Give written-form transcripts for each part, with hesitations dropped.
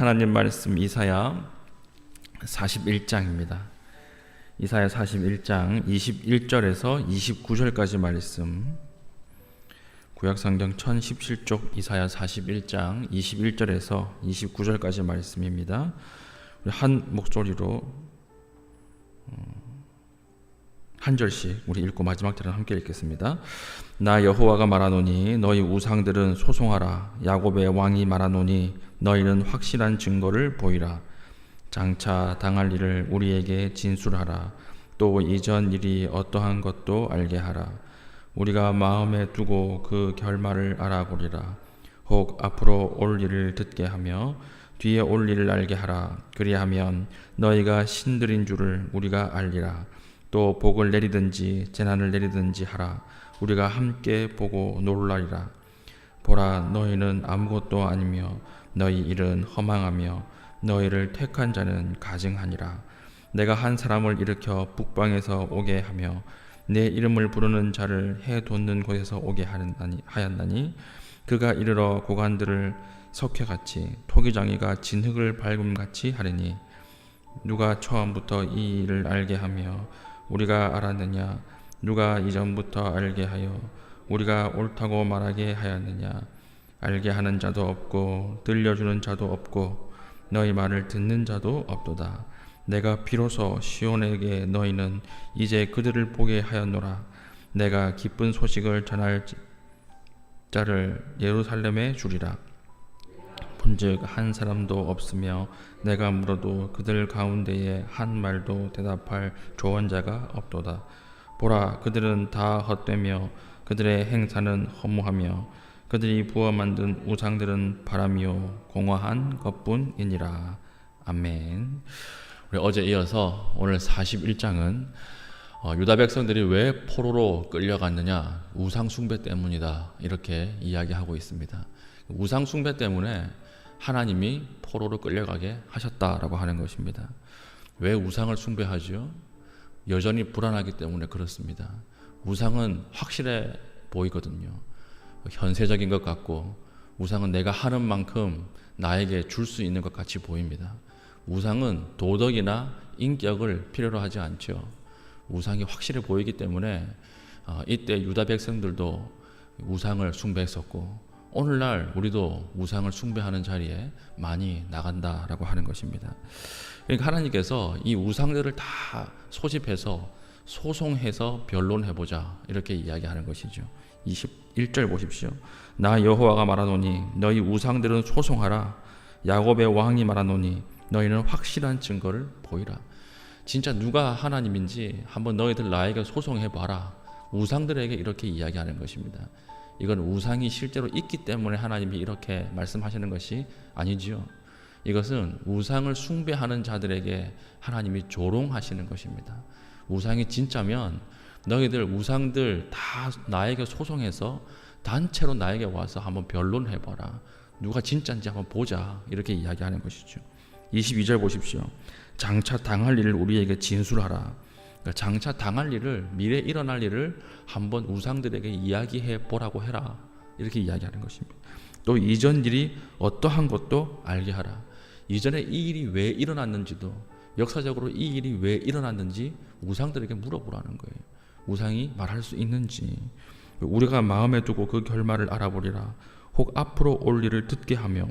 하나님 말씀 이사야 41장입니다. 이사야 41장 21절에서 29절까지 말씀, 구약성경 1017쪽 이사야 41장 21절에서 29절까지 말씀입니다. 우리 한 목소리로 한 절씩 우리 읽고 마지막 절은 함께 읽겠습니다. 나 여호와가 말하노니 너희 우상들은 소송하라. 야곱의 왕이 말하노니 너희는 확실한 증거를 보이라. 장차 당할 일을 우리에게 진술하라. 또 이전 일이 어떠한 것도 알게 하라. 우리가 마음에 두고 그 결말을 알아보리라. 혹 앞으로 올 일을 듣게 하며 뒤에 올 일을 알게 하라. 그리하면 너희가 신들인 줄을 우리가 알리라. 또 복을 내리든지 재난을 내리든지 하라. 우리가 함께 보고 놀라리라. 보라, 너희는 아무것도 아니며 너희 일은 허망하며 너희를 택한 자는 가증하니라. 내가 한 사람을 일으켜 북방에서 오게 하며 내 이름을 부르는 자를 해 돋는 곳에서 오게 하였나니 그가 이르러 고관들을 석회같이 토기장이가 진흙을 밟음같이 하리니 누가 처음부터 이 일을 알게 하며 우리가 알았느냐? 누가 이전부터 알게 하여 우리가 옳다고 말하게 하였느냐? 알게 하는 자도 없고 들려주는 자도 없고 너희 말을 듣는 자도 없도다. 내가 비로소 시온에게 너희는 이제 그들을 보게 하였노라. 내가 기쁜 소식을 전할 자를 예루살렘에 주리라. 본즉 한 사람도 없으며 내가 물어도 그들 가운데에 한 말도 대답할 조언자가 없도다. 보라, 그들은 다 헛되며 그들의 행사는 허무하며 그들이 부어 만든 우상들은 바람이요 공허한 것뿐이니라. 아멘. 우리 어제 이어서 오늘 41장은 유다 백성들이 왜 포로로 끌려갔느냐? 우상 숭배 때문이다, 이렇게 이야기하고 있습니다. 우상 숭배 때문에 하나님이 포로로 끌려가게 하셨다라고 하는 것입니다. 왜 우상을 숭배하죠? 여전히 불안하기 때문에 그렇습니다. 우상은 확실해 보이거든요. 현세적인 것 같고 우상은 내가 하는 만큼 나에게 줄 수 있는 것 같이 보입니다. 우상은 도덕이나 인격을 필요로 하지 않죠. 우상이 확실해 보이기 때문에 이때 유다 백성들도 우상을 숭배했었고 오늘날 우리도 우상을 숭배하는 자리에 많이 나간다라고 하는 것입니다. 그러니까 하나님께서 이 우상들을 다 소집해서 소송해서 변론해보자, 이렇게 이야기하는 것이죠. 21절 보십시오. 나 여호와가 말하노니 너희 우상들은 소송하라. 야곱의 왕이 말하노니 너희는 확실한 증거를 보이라. 진짜 누가 하나님인지 한번 너희들 나에게 소송해봐라. 우상들에게 이렇게 이야기하는 것입니다. 이건 우상이 실제로 있기 때문에 하나님이 이렇게 말씀하시는 것이 아니지요. 이것은 우상을 숭배하는 자들에게 하나님이 조롱하시는 것입니다. 우상이 진짜면 너희들 우상들 다 나에게 소송해서 단체로 나에게 와서 한번 변론해봐라. 누가 진짜인지 한번 보자, 이렇게 이야기하는 것이죠. 22절 보십시오. 장차 당할 일을 우리에게 진술하라. 그러니까 장차 당할 일을, 미래에 일어날 일을 한번 우상들에게 이야기해 보라고 해라, 이렇게 이야기하는 것입니다. 또 이전 일이 어떠한 것도 알게 하라. 이전에 이 일이 왜 일어났는지도, 역사적으로 이 일이 왜 일어났는지 우상들에게 물어보라는 거예요. 우상이 말할 수 있는지. 우리가 마음에 두고 그 결말을 알아보리라. 혹 앞으로 올 일을 듣게 하며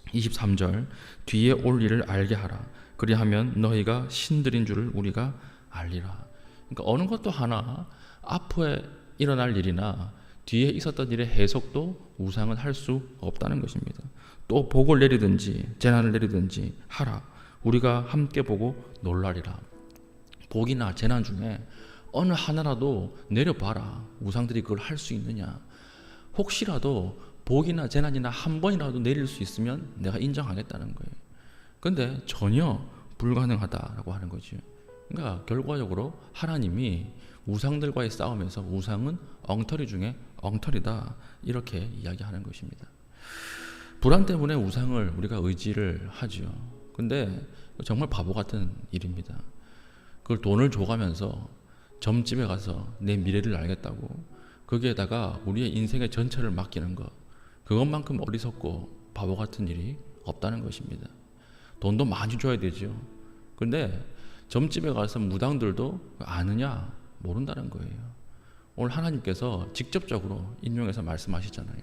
23절 뒤에 올 일을 알게 하라. 그리하면 너희가 신들인 줄을 우리가 알리라. 그러니까 어느 것도 하나 앞에 일어날 일이나 뒤에 있었던 일의 해석도 우상은 할 수 없다는 것입니다. 또 복을 내리든지 재난을 내리든지 하라. 우리가 함께 보고 놀라리라. 복이나 재난 중에 어느 하나라도 내려봐라. 우상들이 그걸 할 수 있느냐. 혹시라도 복이나 재난이나 한 번이라도 내릴 수 있으면 내가 인정하겠다는 거예요. 근데 전혀 불가능하다라고 하는 거죠. 그러니까 결과적으로 하나님이 우상들과의 싸움에서 우상은 엉터리 중에 엉터리다, 이렇게 이야기하는 것입니다. 불안 때문에 우상을 우리가 의지를 하죠. 근데 정말 바보 같은 일입니다. 그걸 돈을 줘가면서 점집에 가서 내 미래를 알겠다고 거기에다가 우리의 인생의 전체를 맡기는 것, 그것만큼 어리석고 바보 같은 일이 없다는 것입니다. 돈도 많이 줘야 되죠. 그런데 점집에 가서 무당들도 아느냐? 모른다는 거예요. 오늘 하나님께서 직접적으로 인용해서 말씀하시잖아요.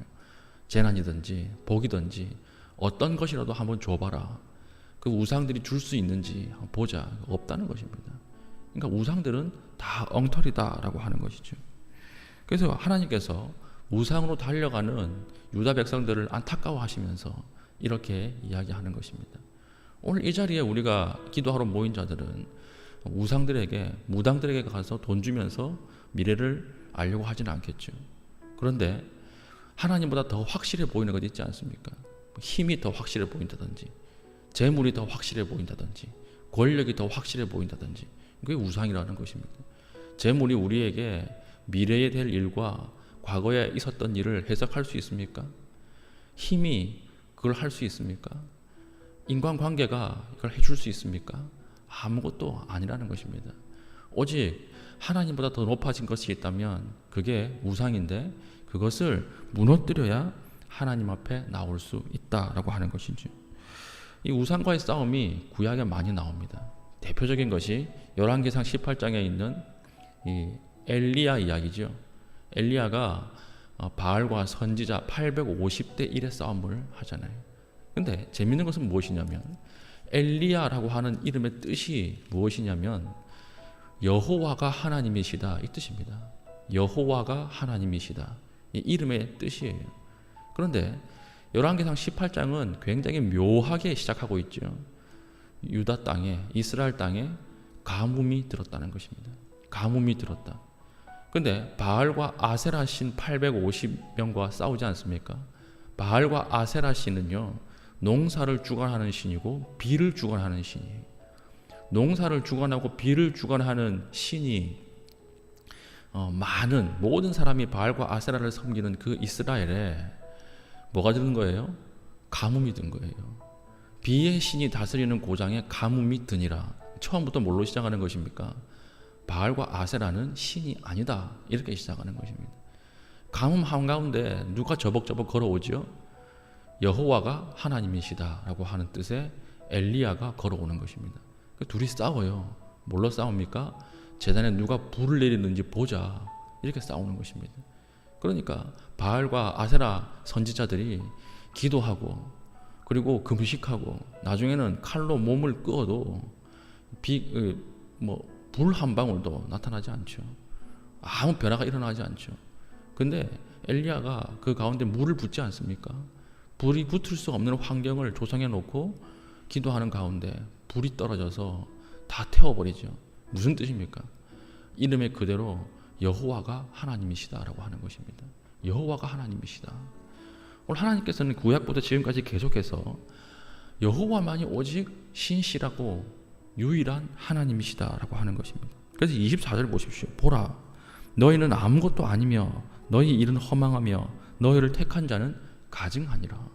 재난이든지 복이든지 어떤 것이라도 한번 줘봐라. 그 우상들이 줄 수 있는지 한번 보자. 없다는 것입니다. 그러니까 우상들은 다 엉터리다라고 하는 것이죠. 그래서 하나님께서 우상으로 달려가는 유다 백성들을 안타까워하시면서 이렇게 이야기하는 것입니다. 오늘 이 자리에 우리가 기도하러 모인 자들은 우상들에게, 무당들에게 가서 돈 주면서 미래를 알려고 하지는 않겠죠. 그런데 하나님보다 더 확실해 보이는 것 있지 않습니까? 힘이 더 확실해 보인다든지, 재물이 더 확실해 보인다든지, 권력이 더 확실해 보인다든지, 그게 우상이라는 것입니다. 재물이 우리에게 미래에 될 일과 과거에 있었던 일을 해석할 수 있습니까? 힘이 그걸 할 수 있습니까? 인간관계가 이걸 해줄 수 있습니까? 아무것도 아니라는 것입니다. 오직 하나님보다 더 높아진 것이 있다면 그게 우상인데, 그것을 무너뜨려야 하나님 앞에 나올 수 있다라고 하는 것이죠. 이 우상과의 싸움이 구약에 많이 나옵니다. 대표적인 것이 열왕기상 18장에 있는 이 엘리야 이야기죠. 엘리야가 바알과 선지자 850대 1의 싸움을 하잖아요. 근데 재밌는 것은 무엇이냐면, 엘리야라고 하는 이름의 뜻이 무엇이냐면 여호와가 하나님이시다, 이 뜻입니다. 여호와가 하나님이시다, 이 이름의 뜻이에요. 그런데 열왕기상 18장은 굉장히 묘하게 시작하고 있죠. 유다 땅에, 이스라엘 땅에 가뭄이 들었다는 것입니다. 가뭄이 들었다. 그런데 바알과 아세라 신 850명과 싸우지 않습니까? 바알과 아세라 신은요, 농사를 주관하는 신이고 비를 주관하는 신이에요. 농사를 주관하고 비를 주관하는 신이 많은 모든 사람이 바알과 아세라를 섬기는 그 이스라엘에 뭐가 든 거예요? 가뭄이 든 거예요. 비의 신이 다스리는 고장에 가뭄이 드니라. 처음부터 뭘로 시작하는 것입니까? 바알과 아세라는 신이 아니다, 이렇게 시작하는 것입니다. 가뭄 한가운데 누가 저벅저벅 걸어오죠? 여호와가 하나님이시다라고 하는 뜻의 엘리야가 걸어오는 것입니다. 둘이 싸워요. 뭘로 싸웁니까? 제단에 누가 불을 내리는지 보자, 이렇게 싸우는 것입니다. 그러니까 바알과 아세라 선지자들이 기도하고, 그리고 금식하고, 나중에는 칼로 몸을 끄어도 불 한 방울도 나타나지 않죠. 아무 변화가 일어나지 않죠. 근데 엘리야가 그 가운데 물을 붓지 않습니까? 불이 붙을 수 없는 환경을 조성해 놓고 기도하는 가운데 불이 떨어져서 다 태워버리죠. 무슨 뜻입니까? 이름의 그대로 여호와가 하나님이시다라고 하는 것입니다. 여호와가 하나님이시다. 오늘 하나님께서는 구약부터 지금까지 계속해서 여호와만이 오직 신실하고 유일한 하나님이시다라고 하는 것입니다. 그래서 24절 보십시오. 보라, 너희는 아무것도 아니며 너희 일은 허망하며 너희를 택한 자는 가증하니라.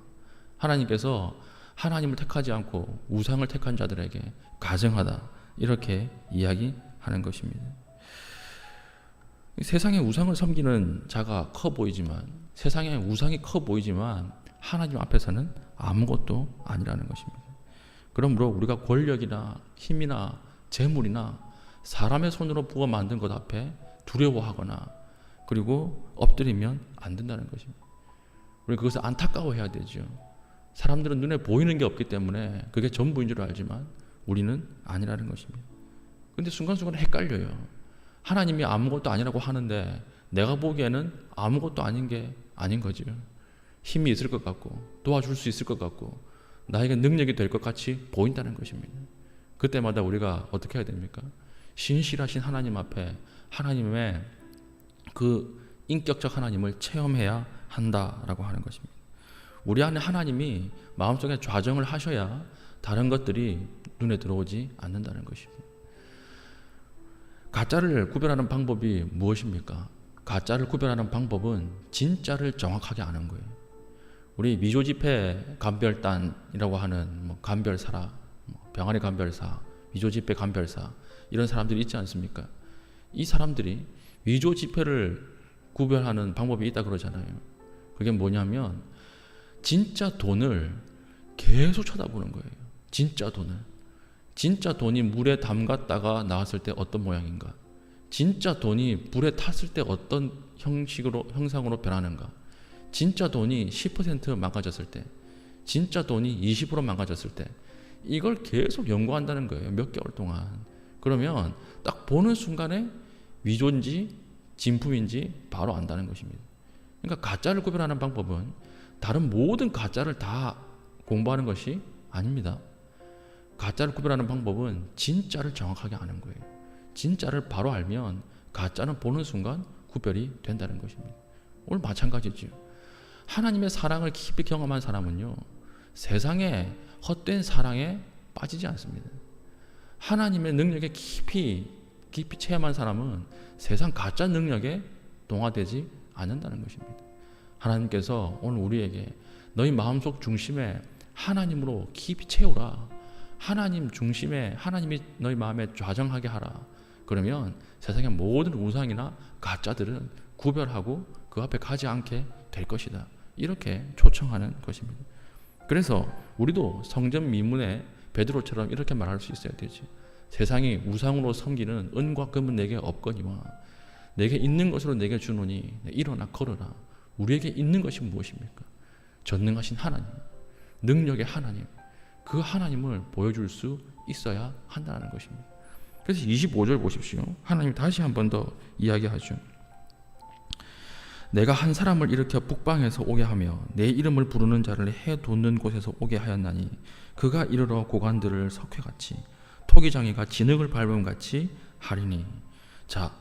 하나님께서 하나님을 택하지 않고 우상을 택한 자들에게 가증하다, 이렇게 이야기하는 것입니다. 세상에 우상을 섬기는 자가 커 보이지만, 세상에 우상이 커 보이지만 하나님 앞에서는 아무것도 아니라는 것입니다. 그러므로 우리가 권력이나 힘이나 재물이나 사람의 손으로 부어 만든 것 앞에 두려워하거나 그리고 엎드리면 안 된다는 것입니다. 우리 그것을 안타까워해야 되죠. 사람들은 눈에 보이는 게 없기 때문에 그게 전부인 줄 알지만 우리는 아니라는 것입니다. 그런데 순간순간 헷갈려요. 하나님이 아무것도 아니라고 하는데 내가 보기에는 아무것도 아닌 게 아닌 거죠. 힘이 있을 것 같고 도와줄 수 있을 것 같고 나에게 능력이 될 것 같이 보인다는 것입니다. 그때마다 우리가 어떻게 해야 됩니까? 신실하신 하나님 앞에 하나님의 그 인격적 하나님을 체험해야 한다라고 하는 것입니다. 우리 안에 하나님이 마음속에 좌정을 하셔야 다른 것들이 눈에 들어오지 않는다는 것입니다. 가짜를 구별하는 방법이 무엇입니까? 가짜를 구별하는 방법은 진짜를 정확하게 아는 거예요. 우리 미조지폐 감별단이라고 하는 감별사라, 병아리 감별사, 미조지폐 감별사, 이런 사람들이 있지 않습니까? 이 사람들이 위조지폐를 구별하는 방법이 있다 그러잖아요. 그게 뭐냐면 진짜 돈을 계속 쳐다보는 거예요. 진짜 돈을. 진짜 돈이 물에 담갔다가 나왔을 때 어떤 모양인가? 진짜 돈이 불에 탔을 때 어떤 형상으로 변하는가? 진짜 돈이 10% 망가졌을 때, 진짜 돈이 20% 망가졌을 때, 이걸 계속 연구한다는 거예요. 몇 개월 동안. 그러면 딱 보는 순간에 위조인지 진품인지 바로 안다는 것입니다. 그러니까 가짜를 구별하는 방법은 다른 모든 가짜를 다 공부하는 것이 아닙니다. 가짜를 구별하는 방법은 진짜를 정확하게 아는 거예요. 진짜를 바로 알면 가짜는 보는 순간 구별이 된다는 것입니다. 오늘 마찬가지죠. 하나님의 사랑을 깊이 경험한 사람은요, 세상에 헛된 사랑에 빠지지 않습니다. 하나님의 능력에 깊이 체험한 사람은 세상 가짜 능력에 동화되지 않는다는 것입니다. 하나님께서 오늘 우리에게 너희 마음속 중심에 하나님으로 깊이 채우라. 하나님 중심에 하나님이 너희 마음에 좌정하게 하라. 그러면 세상의 모든 우상이나 가짜들은 구별하고 그 앞에 가지 않게 될 것이다. 이렇게 초청하는 것입니다. 그래서 우리도 성전 미문에 베드로처럼 이렇게 말할 수 있어야 되지. 세상이 우상으로 섬기는 은과 금은 내게 없거니와 내게 있는 것으로 내게 주노니 일어나 걸어라. 우리에게 있는 것이 무엇입니까? 전능하신 하나님, 능력의 하나님, 그 하나님을 보여줄 수 있어야 한다는 것입니다. 그래서 25절 보십시오. 하나님 다시 한 번 더 이야기하죠. 내가 한 사람을 일으켜 북방에서 오게 하며 내 이름을 부르는 자를 해 돋는 곳에서 오게 하였나니 그가 이르러 고관들을 석회같이 토기장이가 진흙을 밟음 같이 하리니. 자,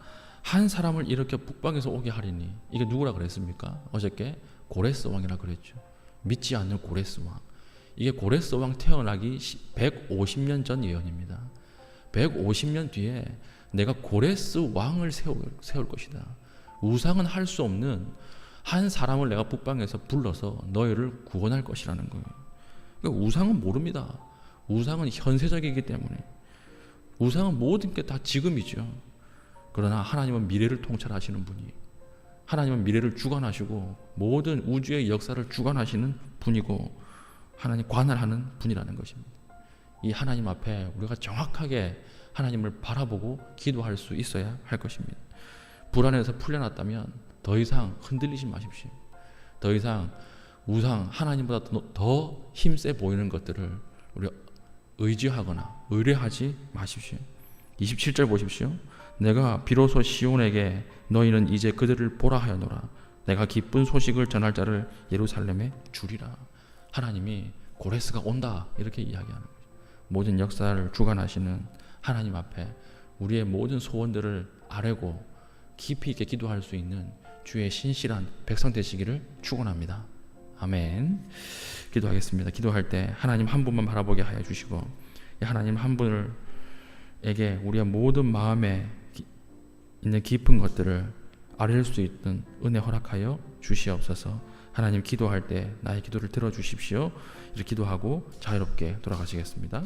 한 사람을 일으켜 북방에서 오게 하리니, 이게 누구라 그랬습니까? 어저께 고레스 왕이라 그랬죠. 믿지 않는 고레스 왕. 이게 고레스 왕 태어나기 150년 전 예언입니다. 150년 뒤에 내가 고레스 왕을 세울 것이다. 우상은 할 수 없는 한 사람을 내가 북방에서 불러서 너희를 구원할 것이라는 거예요. 그러니까 우상은 모릅니다. 우상은 현세적이기 때문에. 우상은 모든 게 다 지금이죠. 그러나 하나님은 미래를 통찰하시는 분이, 하나님은 미래를 주관하시고 모든 우주의 역사를 주관하시는 분이고 하나님 관할하는 분이라는 것입니다. 이 하나님 앞에 우리가 정확하게 하나님을 바라보고 기도할 수 있어야 할 것입니다. 불안에서 풀려났다면 더 이상 흔들리지 마십시오. 더 이상 우상, 하나님보다 더 힘세 보이는 것들을 우리 의지하거나 의뢰하지 마십시오. 27절 보십시오. 내가 비로소 시온에게 너희는 이제 그들을 보라 하여노라. 내가 기쁜 소식을 전할 자를 예루살렘에 주리라. 하나님이 고레스가 온다 이렇게 이야기하는 거죠. 모든 역사를 주관하시는 하나님 앞에 우리의 모든 소원들을 아뢰고 깊이 있게 기도할 수 있는 주의 신실한 백성 되시기를 축원합니다. 아멘. 기도하겠습니다. 기도할 때 하나님 한 분만 바라보게 하여 주시고 하나님 한 분에게 우리의 모든 마음에 있는 깊은 것들을 아뢰일 수 있는 은혜 허락하여 주시옵소서. 하나님 기도할 때 나의 기도를 들어주십시오. 이렇게 기도하고 자유롭게 돌아가시겠습니다.